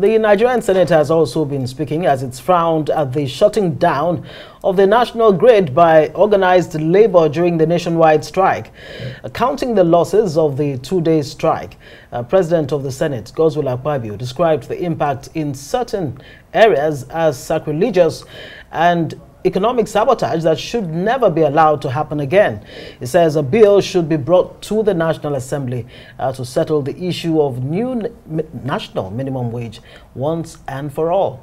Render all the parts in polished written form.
the Nigerian Senate has also been speaking as it's frowned at the shutting down of the national grid by organized labor during the nationwide strike. Counting the losses of the two-day strike, President of the Senate, Godswill Akpabio, described the impact in certain areas as sacrilegious and economic sabotage that should never be allowed to happen again. He says a bill should be brought to the National Assembly to settle the issue of new national minimum wage once and for all.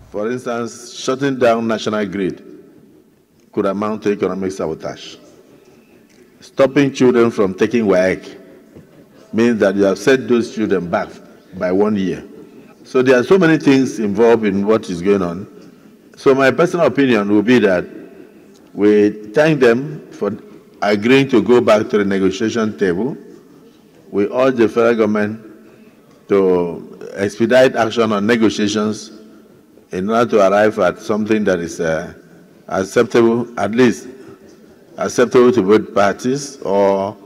For instance, shutting down national grid could amount to economic sabotage. Stopping children from taking WAEC means that you have set those children back by 1 year. So there are so many things involved in what is going on. So my personal opinion will be that we thank them for agreeing to go back to the negotiation table. We urge the federal government to expedite action on negotiations in order to arrive at something that is acceptable, at least acceptable to both parties, or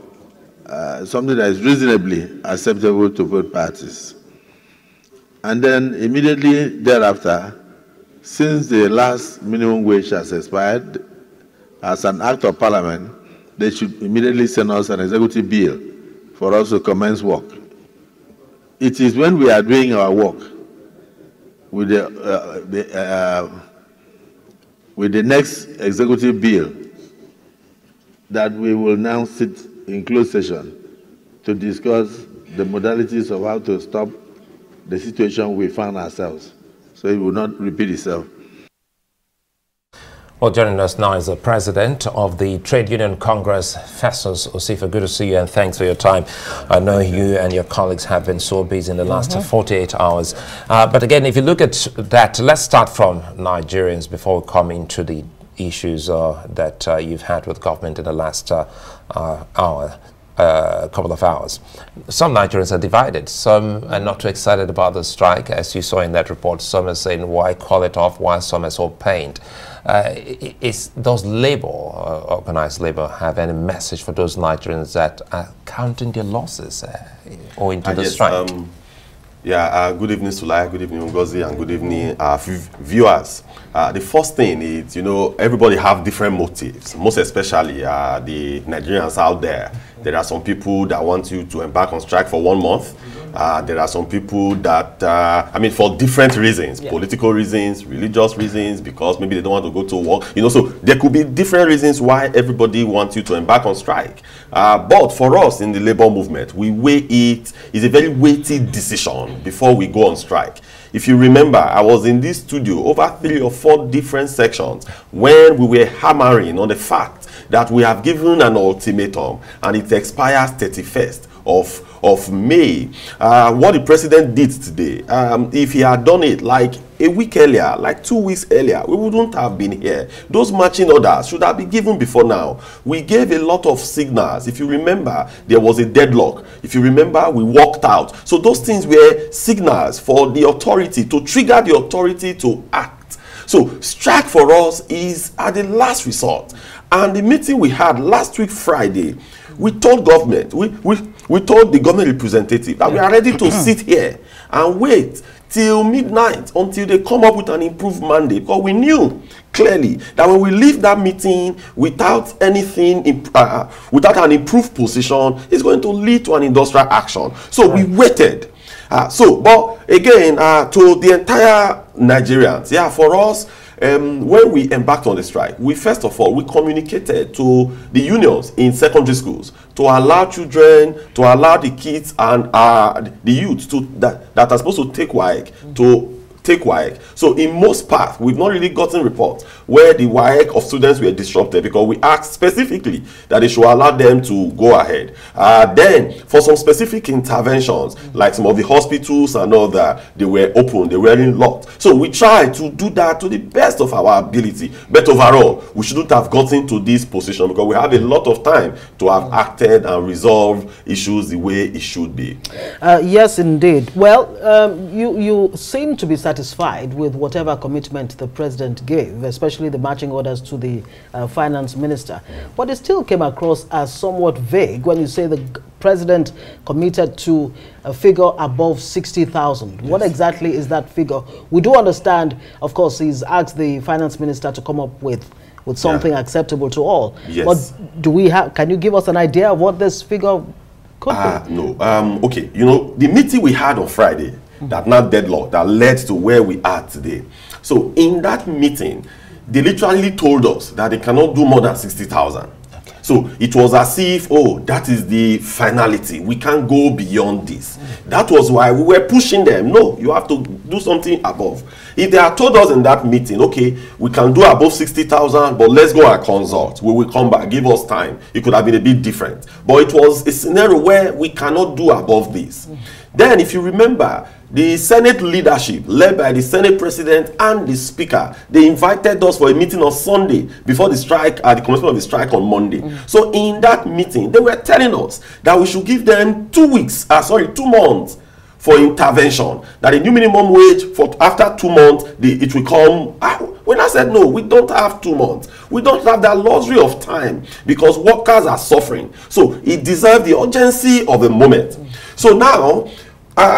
something that is reasonably acceptable to both parties. And then immediately thereafter, since the last minimum wage has expired, as an act of parliament, they should immediately send us an executive bill for us to commence work. It is when we are doing our work with the next executive bill that we will now sit in closed session to discuss the modalities of how to stop the situation we found ourselves, so it will not repeat itself. Well, joining us now is the President of the Trade Union Congress, Festus. Osifo, good to see you and thanks for your time. I know you and your colleagues have been so busy in the last 48 hours. But again, if you look at that, let's start from Nigerians before we come into the issues that you've had with government in the last couple of hours. Some Nigerians are divided. Some are not too excited about the strike, as you saw in that report. Some are saying, why call it off, while some are so pained. Does labor, organized labor, have any message for those Nigerians that are counting their losses owing to the strike? Good evening, Sulai, good evening, Ngozi, and good evening, viewers. The first thing is, everybody have different motives, most especially the Nigerians out there. There are some people that want you to embark on strike for 1 month. There are some people that, for different reasons, political reasons, religious reasons, because maybe they don't want to go to work. So there could be different reasons why everybody wants you to embark on strike. But for us in the labor movement, we weigh it. It's a very weighty decision before we go on strike. If you remember, I was in this studio over 3 or 4 different sections when we were hammering on the fact that we have given an ultimatum and it expires 31st of May. What the president did today, if he had done it like a week earlier, like 2 weeks earlier, we wouldn't have been here. Those marching orders should have been given before now. We gave a lot of signals. If you remember, there was a deadlock. If you remember, we walked out. So those things were signals for the authority to trigger the authority to act. So strike for us is at the last resort. And the meeting we had last week Friday, we told government, we told the government representative that we are ready to sit here and wait till midnight until they come up with an improved mandate, because we knew clearly that when we leave that meeting without anything, without an improved position, it's going to lead to an industrial action. So we waited. But again, to the entire Nigerians, for us, when we embarked on the strike, we first of all, we communicated to the unions in secondary schools to allow children, to allow the kids and the youth that are supposed to take WAEC to take WAEC. So in most parts, we've not really gotten reports where the WAEC of students were disrupted, because we asked specifically that they should allow them to go ahead. Then for some specific interventions, like some of the hospitals and all that, they were open, they weren't locked. So we tried to do that to the best of our ability. But overall, we shouldn't have gotten to this position, because we have a lot of time to have acted and resolved issues the way it should be. Yes, indeed. Well, you seem to be satisfied with whatever commitment the president gave, especially the marching orders to the finance minister. But it still came across as somewhat vague when you say the president committed to a figure above 60,000. Yes. What exactly is that figure? We do understand, of course, he's asked the finance minister to come up with something acceptable to all. Yes. But do we have? Can you give us an idea of what this figure could be? No. Okay. You know, the meeting we had on Friday, that now deadlocked, that led to where we are today. So in that meeting, they literally told us that they cannot do more than 60,000. So it was as if, oh, that is the finality. We can't go beyond this. That was why we were pushing them. No, you have to do something above. If they had told us in that meeting, okay, we can do above 60,000, but let's go and consult. We will come back. Give us time. It could have been a bit different. But it was a scenario where we cannot do above this. Then, if you remember, the Senate leadership, led by the Senate President and the Speaker, they invited us for a meeting on Sunday before the strike, the commencement of the strike on Monday. So in that meeting, they were telling us that we should give them 2 months for intervention. That a new minimum wage for after 2 months, it will come. When I said no, we don't have 2 months. We don't have that luxury of time because workers are suffering. So it deserves the urgency of the moment. So now,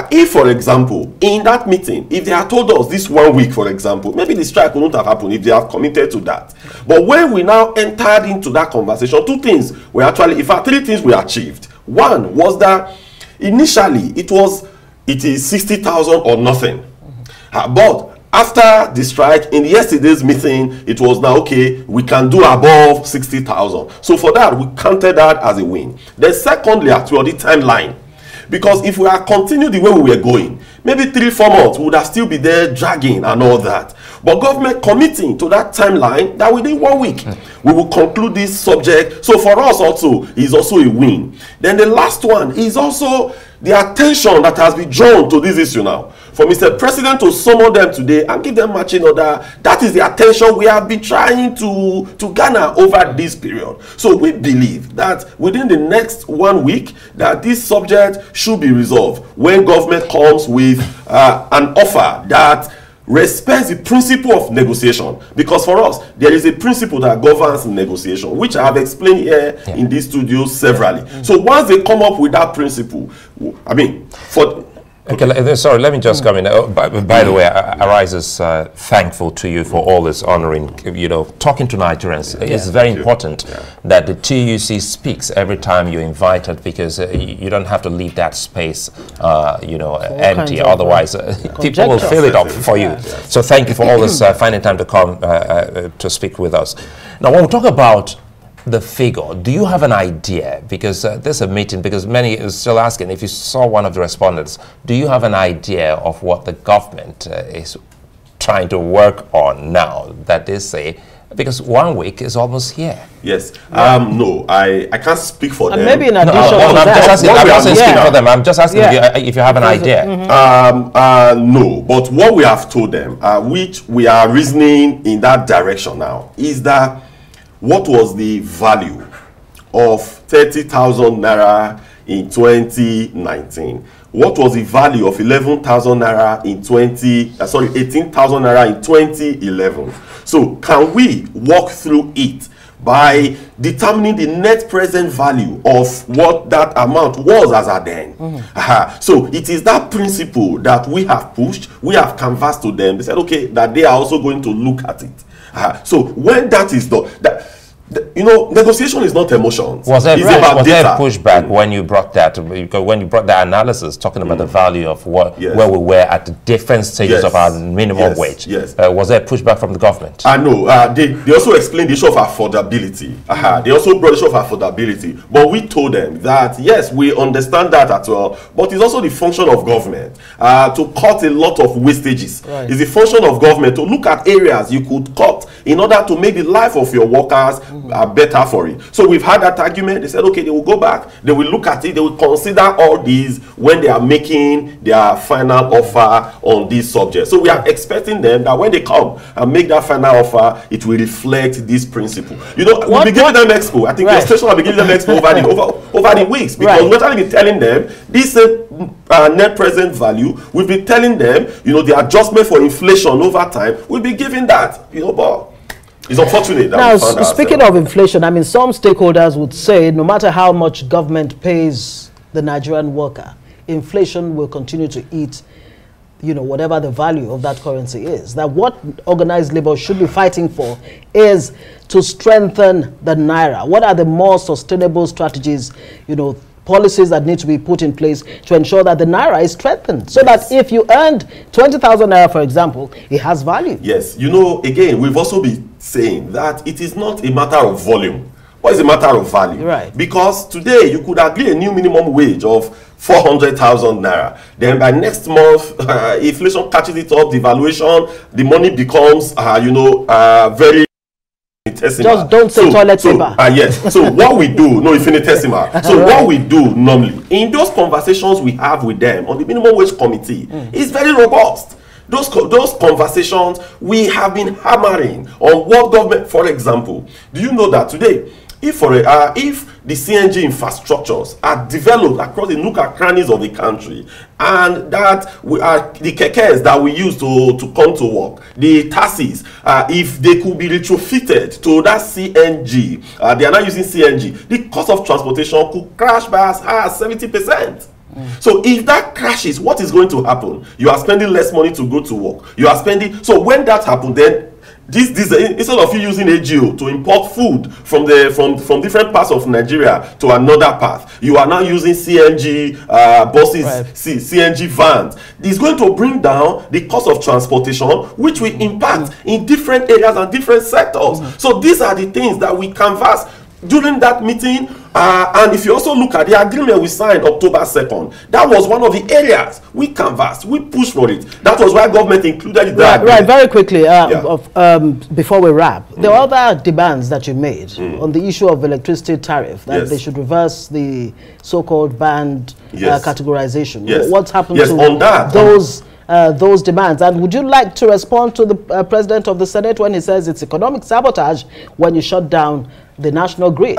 if, for example, in that meeting, if they had told us this 1 week, for example, maybe the strike wouldn't have happened if they have committed to that. But when we now entered into that conversation, 2 things were actually, in fact, 3 things we achieved. One was that initially it is 60,000 or nothing. But after the strike, in yesterday's meeting, it was now, okay, we can do above 60,000. So for that, we counted that as a win. Then secondly, actually, the timeline. Because if we are continuing the way we were going, maybe 3-4 months, we would have still be there dragging and all that. But government committing to that timeline that within 1 week, we will conclude this subject. So for us also, is also a win. Then the last one is also the attention that has been drawn to this issue now. For Mr. President to summon them today and give them matching order, that is the attention we have been trying to garner over this period. So we believe that within the next 1 week, that this subject should be resolved when government comes with an offer that respects the principle of negotiation. Because for us, there is a principle that governs negotiation, which I have explained here in this studio severally. So once they come up with that principle, I mean, Okay, sorry, let me just come in. By the way, Arise is thankful to you for all this honoring, talking to Nigerians. It's very important that the TUC speaks every time you're invited, because you don't have to leave that space, empty. Otherwise, people will fill it up for you. So thank you for all this, finding time to come to speak with us. Now, when we talk about the figure, do you have an idea? Because there's a meeting, because many are still asking, if you saw one of the respondents, do you have an idea of what the government is trying to work on now that they say, because 1 week is almost here? Yes. No, I can't speak for them. Maybe in addition I'm not speaking for them. I'm just asking if you have an idea. No, but what we have told them, which we are reasoning in that direction now, is that what was the value of 30,000 naira in 2019? What was the value of 11,000 naira in 18,000 naira in 2011? So can we walk through it by determining the net present value of what that amount was as at then? So it is that principle that we have pushed, we have canvassed to them. They said, okay, that they are also going to look at it. So when that is done, negotiation is not emotions. Was there pushback when you brought that? When you brought that analysis, talking about the value of where we were at the different stages of our minimum wage? Was there pushback from the government? No. They also explained the issue of affordability. They also brought the issue of affordability. But we told them that yes, we understand that as well. But it's also the function of government to cut a lot of wastages. It's the function of government to look at areas you could cut in order to make the life of your workers better for it. So we've had that argument. They said, okay, they will go back, they will look at it, they will consider all these when they are making their final offer on this subject. So we are expecting them that when they come and make that final offer, it will reflect this principle. We'll be giving them expo. I think the station will be giving them expo over the weeks, because we're trying to be telling them this net present value. We've been telling them, the adjustment for inflation over time. We'll be giving that, but It's unfortunate that now, we found speaking of inflation, I mean, some stakeholders would say no matter how much government pays the Nigerian worker, inflation will continue to eat, you know, whatever the value of that currency is. That what organized labor should be fighting for is to strengthen the naira. What are the more sustainable strategies, you know, policies that need to be put in place to ensure that the naira is strengthened, so that if you earned 20,000 naira, for example, it has value? Yes, you know, again, we've also been saying that it is not a matter of volume, but it's a matter of value. Right. Because today you could agree a new minimum wage of 400,000 naira. Then by next month, inflation catches it up, devaluation, the money becomes, very infinitesimal. Just don't say toilet paper. Yes. So what we do, no, infinitesimal. So what we do normally in those conversations we have with them on the minimum wage committee is very robust. Those conversations we have been hammering on what government. For example, do you know that today, if the CNG infrastructures are developed across the nook and crannies of the country, and that the kekes that we use to come to work, the taxis, if they could be retrofitted to that CNG, they are not using CNG, the cost of transportation could crash by as high as 70%. So if that crashes, what is going to happen? You are spending less money to go to work. You are spending. So when that happens, then this instead of you using AGO to import food from different parts of Nigeria to another path, you are now using CNG buses, right. CNG vans. It's going to bring down the cost of transportation, which will impact in different areas and different sectors. So these are the things that we canvass during that meeting. And if you also look at the agreement we signed October 2nd, that was one of the areas we canvassed, we pushed for it. That was why government included it. Right, very quickly, before we wrap, there are other demands that you made on the issue of electricity tariff, that they should reverse the so-called band categorization. Yes. What's happened to on that, those demands? And would you like to respond to the President of the Senate when he says it's economic sabotage when you shut down the national grid?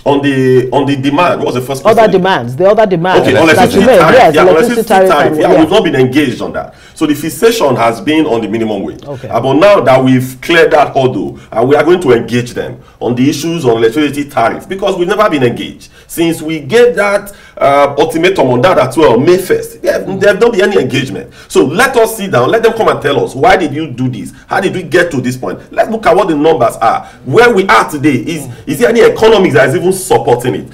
On the demand, what was the first question? The other demands. Okay, electricity tariff. Electricity tariff. We've not been engaged on that. So the fixation has been on the minimum wage. Okay. But now that we've cleared that hurdle, we are going to engage them on the issues on electricity tariff, because we've never been engaged. Since we gave that ultimatum on that as well, May 1st, there don't be any engagement. So let us sit down, let them come and tell us, why did you do this? How did we get to this point? Let's look at what the numbers are. Where we are today, is there any economics that is even supporting it?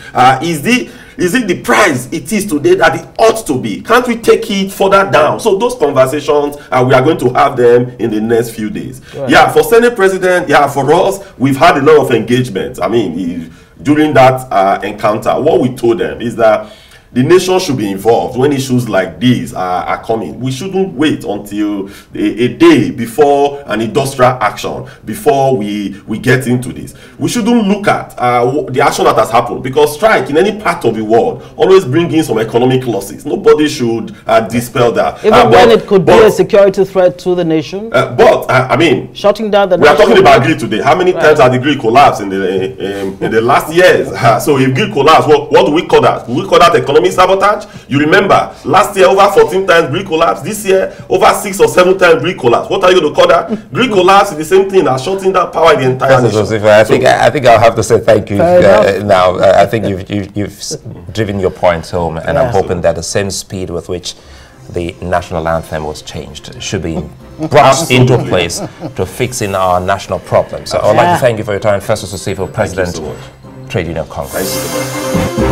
Is it the price it is today that it ought to be? Can't we take it further down? So those conversations, we are going to have them in the next few days. Right. Yeah, for Senate President, for us, we've had a lot of engagement. I mean, during that encounter, what we told them is that the nation should be involved when issues like these are coming. We shouldn't wait until a day before an industrial action, before we get into this. We shouldn't look at the action that has happened, because strike in any part of the world always brings in some economic losses. Nobody should dispel that. Even when it could be a security threat to the nation. I mean, shutting down the. We are talking about grid today. How many times has the grid collapsed in the last years? So if grid collapse, what do we call that? Do we call that economic sabotage? You remember last year over 14 times grid collapse. This year over 6 or 7 times grid collapse. What are you going to call that? Grid collapse is the same thing as shutting down power in the entire nation. Osifo, I think I'll have to say thank you now. I think you've driven your point home, and I'm hoping that the same speed with which the national anthem was changed should be brought into place to fixing our national problems. So I'd like to thank you for your time, Festus Osifo, President, Trade Union Congress. Thank you so much.